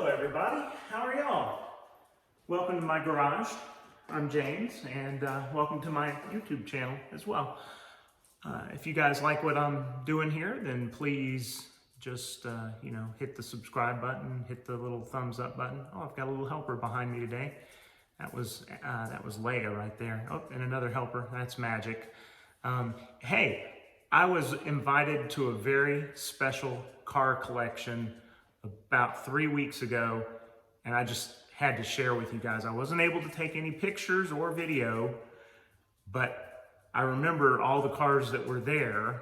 Hello everybody, how are y'all? Welcome to my garage. I'm James and welcome to my YouTube channel as well. If you guys like what I'm doing here, then please just hit the subscribe button, hit the little thumbs up button. Oh, I've got a little helper behind me today. That was Leia right there. Oh, and another helper, that's Magic. Hey, I was invited to a very special car collection about 3 weeks ago, and I just had to share with you guys. I wasn't able to take any pictures or video, but I remember all the cars that were there,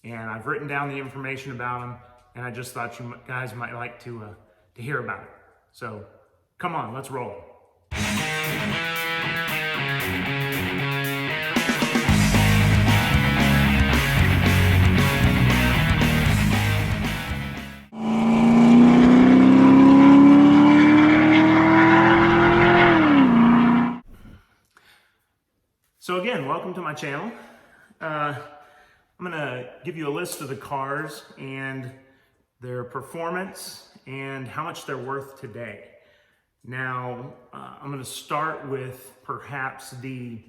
and I've written down the information about them, and I just thought you guys might like to hear about it. So come on, let's roll. So again, welcome to my channel. I'm gonna give you a list of the cars and their performance and how much they're worth today. Now, I'm gonna start with perhaps the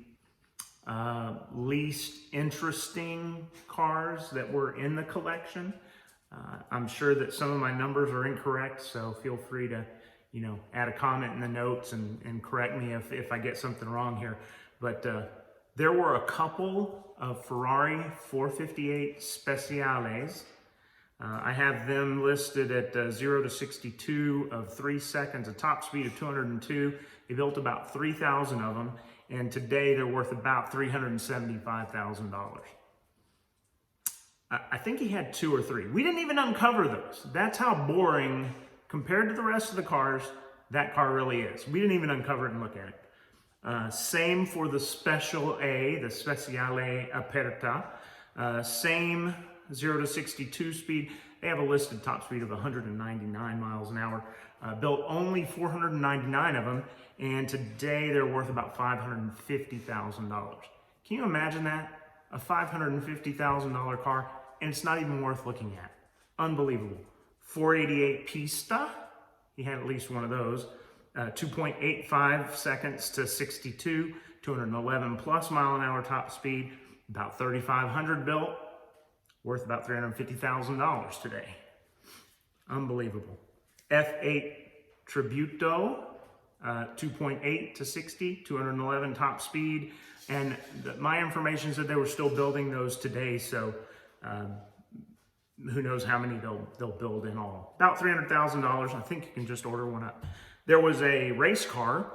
least interesting cars that were in the collection. I'm sure that some of my numbers are incorrect, so feel free to add a comment in the notes and correct me if I get something wrong here. But there were a couple of Ferrari 458 Speciales. I have them listed at 0 to 62 of 3 seconds, a top speed of 202. They built about 3,000 of them, and today they're worth about $375,000. I think he had 2 or 3. We didn't even uncover those. That's how boring, compared to the rest of the cars, that car really is. We didn't even uncover it and look at it. Same for the Speciale, the Speciale Aperta. Same 0 to 62 speed. They have a listed top speed of 199 miles an hour. Built only 499 of them, and today they're worth about $550,000. Can you imagine that? A $550,000 car, and it's not even worth looking at. Unbelievable. 488 Pista. He had at least one of those. 2.85 seconds to 62, 211 plus mile an hour top speed, about 3,500 built, worth about $350,000 today. Unbelievable. F8 Tributo, 2.8 to 60, 211 top speed, and my information said they were still building those today, so who knows how many they'll build in all. About $300,000. I think you can just order one up. There was a race car.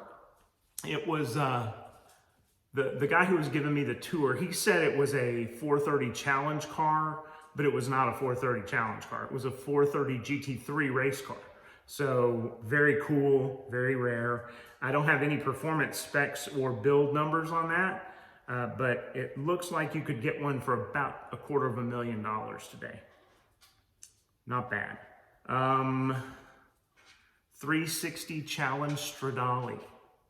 It was the guy who was giving me the tour. He said it was a 430 challenge car, but it was not a 430 challenge car. It was a 430 GT3 race car. So very cool, very rare. I don't have any performance specs or build numbers on that, but it looks like you could get one for about $250,000 today. Not bad. 360 Challenge Stradale.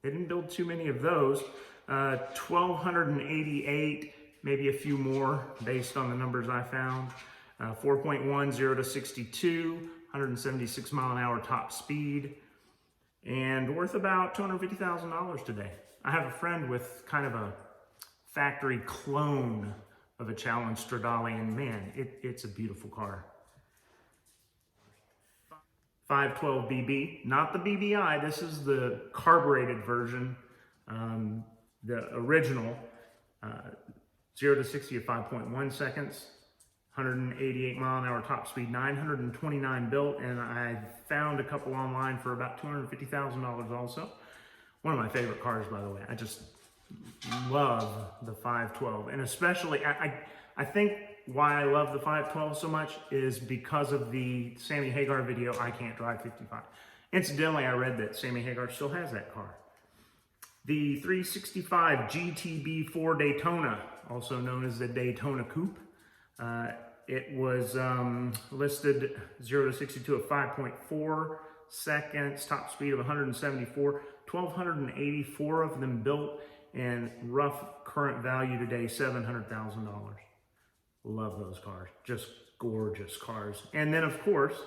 They didn't build too many of those. 1,288, maybe a few more based on the numbers I found. 4.1, 0 to 62, 176 mile an hour top speed, and worth about $250,000 today. I have a friend with kind of a factory clone of a Challenge Stradale, and man, it's a beautiful car. 512 BB, not the BBI, this is the carbureted version, the original, 0 to 60 at 5.1 seconds, 188 mile an hour top speed, 929 built, and I found a couple online for about $250,000 also. One of my favorite cars, by the way. I just love the 512, and especially, I think why I love the 512 so much is because of the Sammy Hagar video, I Can't Drive 55. Incidentally, I read that Sammy Hagar still has that car. The 365 GTB4 Daytona, also known as the Daytona Coupe. It was listed 0 to 62 at 5.4 seconds, top speed of 174, 1,284 of them built, and rough current value today, $700,000. Love those cars, just gorgeous cars. And then of course,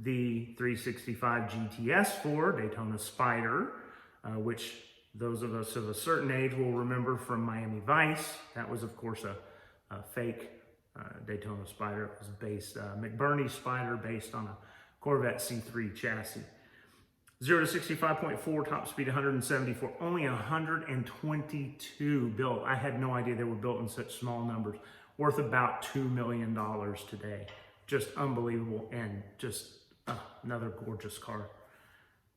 the 365 GTS4 Daytona Spider, which those of us of a certain age will remember from Miami Vice. That was, of course, a fake Daytona Spider. It was based, McBurney Spider, based on a Corvette C3 chassis. 0 to 65.4, top speed 174, only 122 built. I had no idea they were built in such small numbers. Worth about $2 million today. Just unbelievable, and just another gorgeous car.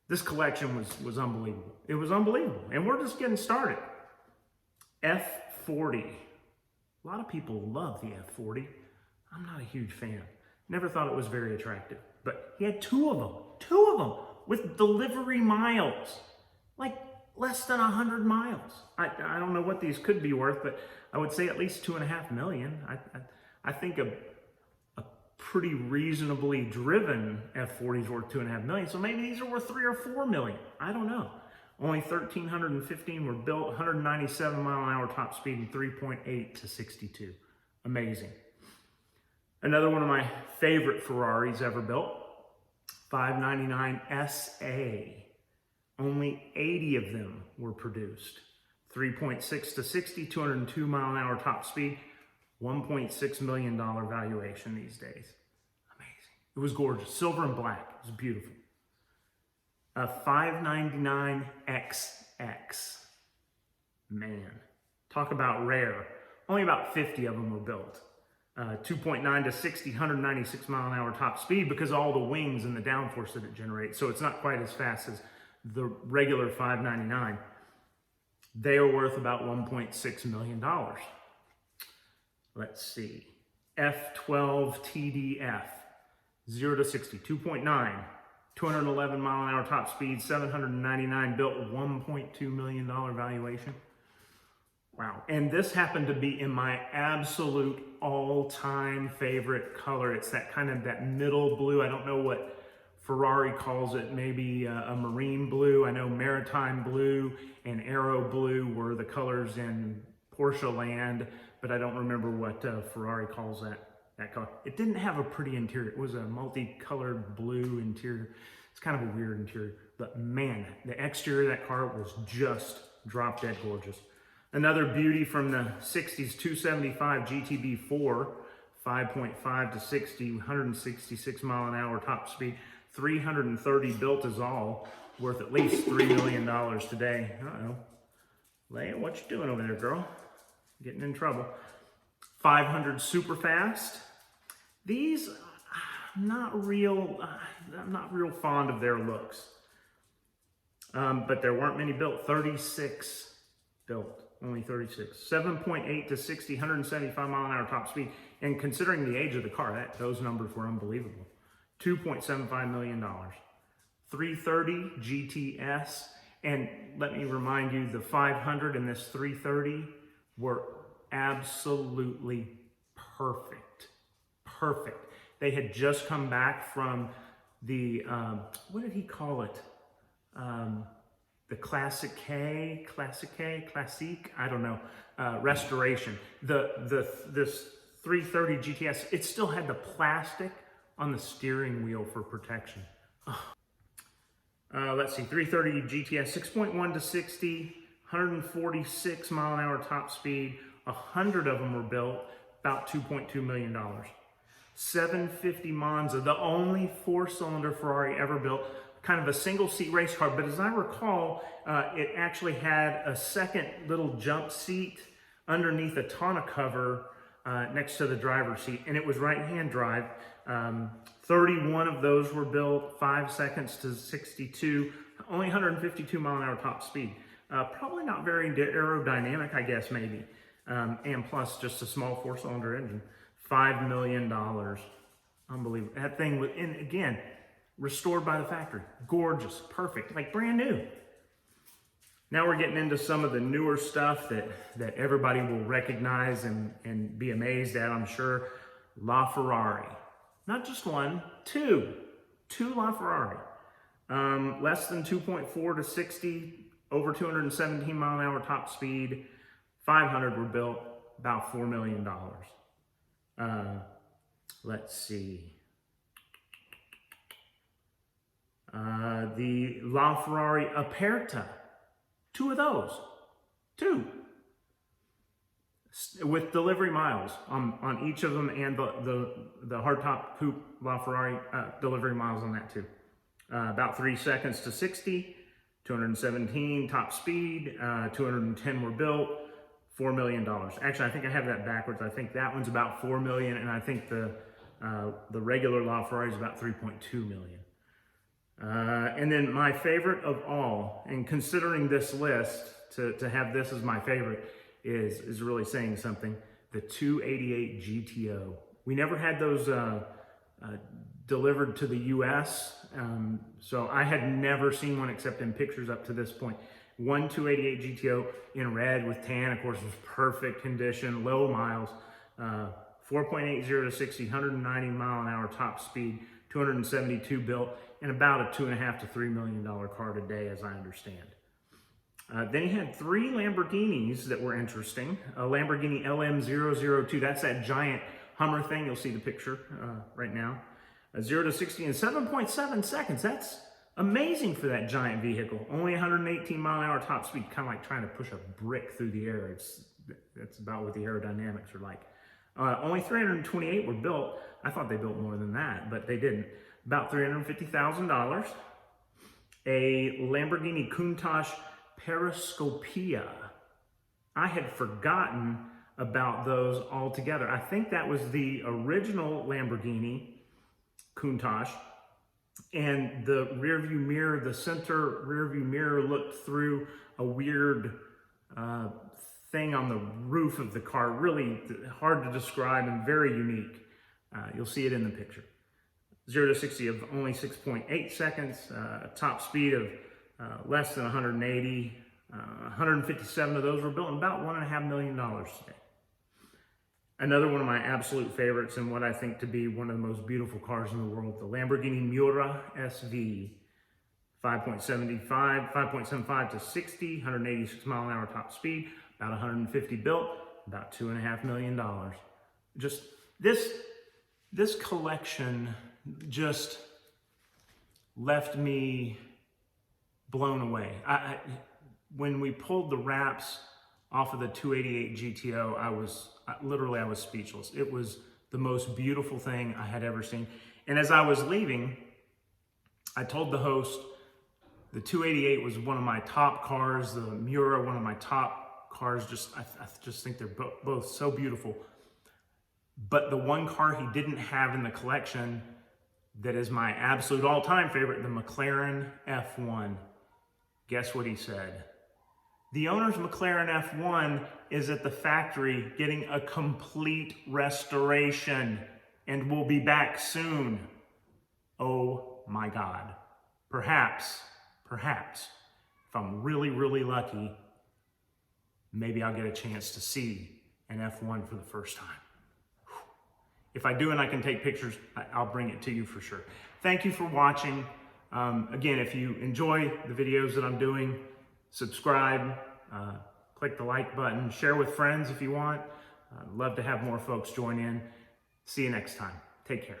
This collection was unbelievable. It was unbelievable, and we're just getting started. F40. A lot of people love the F40. I'm not a huge fan. Never thought it was very attractive, but he had two of them with delivery miles, like less than 100 miles. I don't know what these could be worth, but I would say at least $2.5 million. I think a pretty reasonably driven F40 is worth $2.5 million. So maybe these are worth $3 or $4 million. I don't know. Only 1,315 were built, 197 mile an hour top speed, and 3.8 to 62. Amazing. Another one of my favorite Ferraris ever built, 599 SA. Only 80 of them were produced. 3.6 to 60, 202 mile an hour top speed, $1.6 million valuation these days. Amazing. It was gorgeous. Silver and black. It was beautiful. A 599 XX. Man, talk about rare. Only about 50 of them were built. 2.9 to 60, 196 mile an hour top speed because of all the wings and the downforce that it generates. So it's not quite as fast as the regular 599. They are worth about $1.6 million. Let's see. F12 TDF, 0 to 60, 2.9, 211 mile an hour top speed, 799 built, $1.2 million valuation. Wow. And this happened to be in my absolute all-time favorite color. It's that kind of that middle blue. I don't know what Ferrari calls it, maybe a marine blue. I know maritime blue and aero blue were the colors in Porsche land, but I don't remember what Ferrari calls that color. It didn't have a pretty interior. It was a multicolored blue interior. It's kind of a weird interior, but man, the exterior of that car was just drop dead gorgeous. Another beauty from the 60s, 275 GTB4, 5.5 to 60, 166 mile an hour top speed, 330 built is all, worth at least $3 million today. Uh-oh. Leia, what you doing over there, girl? Getting in trouble. 500 super fast. These, I'm not real fond of their looks. But there weren't many built. 36 built. Only 36. 7.8 to 60, 175 mile an hour top speed. And considering the age of the car, those numbers were unbelievable. $2.75 million. 330 GTS. And let me remind you, the 500 and this 330 were absolutely perfect. Perfect. They had just come back from the, what did he call it? The Classique, I don't know, restoration. This 330 GTS, it still had the plastic on the steering wheel for protection. Let's see, 330 GTS, 6.1 to 60, 146 mile an hour top speed, 100 of them were built, about $2.2 million. 750 Monza, the only four-cylinder Ferrari ever built, kind of a single seat race car, but as I recall, it actually had a second little jump seat underneath a tonneau cover next to the driver's seat, and it was right-hand drive. 31 of those were built, 5 seconds to 62, only 152 mile an hour top speed. Probably not very aerodynamic, I guess, maybe. And plus just a small four-cylinder engine. $5 million. Unbelievable. That thing was, and again, restored by the factory. Gorgeous, perfect, like brand new. Now we're getting into some of the newer stuff that everybody will recognize and be amazed at, I'm sure. LaFerrari. Not just one, two. Two LaFerrari. Less than 2.4 to 60, over 217 mile an hour top speed. 500 were built, about $4 million. Let's see. The LaFerrari Aperta, 2 of those, 2. With delivery miles on each of them, and the hardtop coupe LaFerrari delivery miles on that too. About 3 seconds to 60, 217 top speed, 210 were built, $4 million. Actually, I think I have that backwards. I think that one's about $4 million, and I think the regular LaFerrari is about $3.2 million. And then my favorite of all, and considering this list, to have this as my favorite is really saying something, the 288 GTO. We never had those delivered to the US, so I had never seen one except in pictures up to this point. One 288 GTO in red with tan, of course, was perfect condition, low miles, 4.80 to 60, 190 mile an hour top speed, 272 built, and about a $2.5 to $3 million car today, as I understand. Then he had 3 Lamborghinis that were interesting. A Lamborghini LM002, that's that giant Hummer thing. You'll see the picture right now. 0 to 60 in 7.7 seconds. That's amazing for that giant vehicle. Only 118 mile an hour top speed, kind of like trying to push a brick through the air. That's about what the aerodynamics are like. Only 328 were built. I thought they built more than that, but they didn't. About $350,000. A Lamborghini Countach Periscopia. I had forgotten about those altogether. I think that was the original Lamborghini Countach, and the rear view mirror, the center rear view mirror looked through a weird thing on the roof of the car. Really hard to describe and very unique. You'll see it in the picture. 0 to 60 of only 6.8 seconds, top speed of less than 180. 157 of those were built in about $1.5 million today. Another one of my absolute favorites, and what I think to be one of the most beautiful cars in the world, the Lamborghini Miura SV, 5.75 to 60, 186 mile an hour top speed, about 150 built, about $2.5 million. Just this collection just left me blown away. When we pulled the wraps off of the 288 GTO, I was speechless. It was the most beautiful thing I had ever seen. And as I was leaving, I told the host the 288 was one of my top cars, the Miura, one of my top cars. I just think they're both so beautiful. But the one car he didn't have in the collection that is my absolute all-time favorite, the McLaren F1. Guess what he said? The owner's McLaren F1 is at the factory getting a complete restoration and will be back soon. Oh my God. Perhaps, if I'm really, really lucky, maybe I'll get a chance to see an F1 for the first time. If I do and I can take pictures, I'll bring it to you for sure. Thank you for watching. Again, if you enjoy the videos that I'm doing, subscribe, click the like button, share with friends if you want. I'd love to have more folks join in. See you next time. Take care.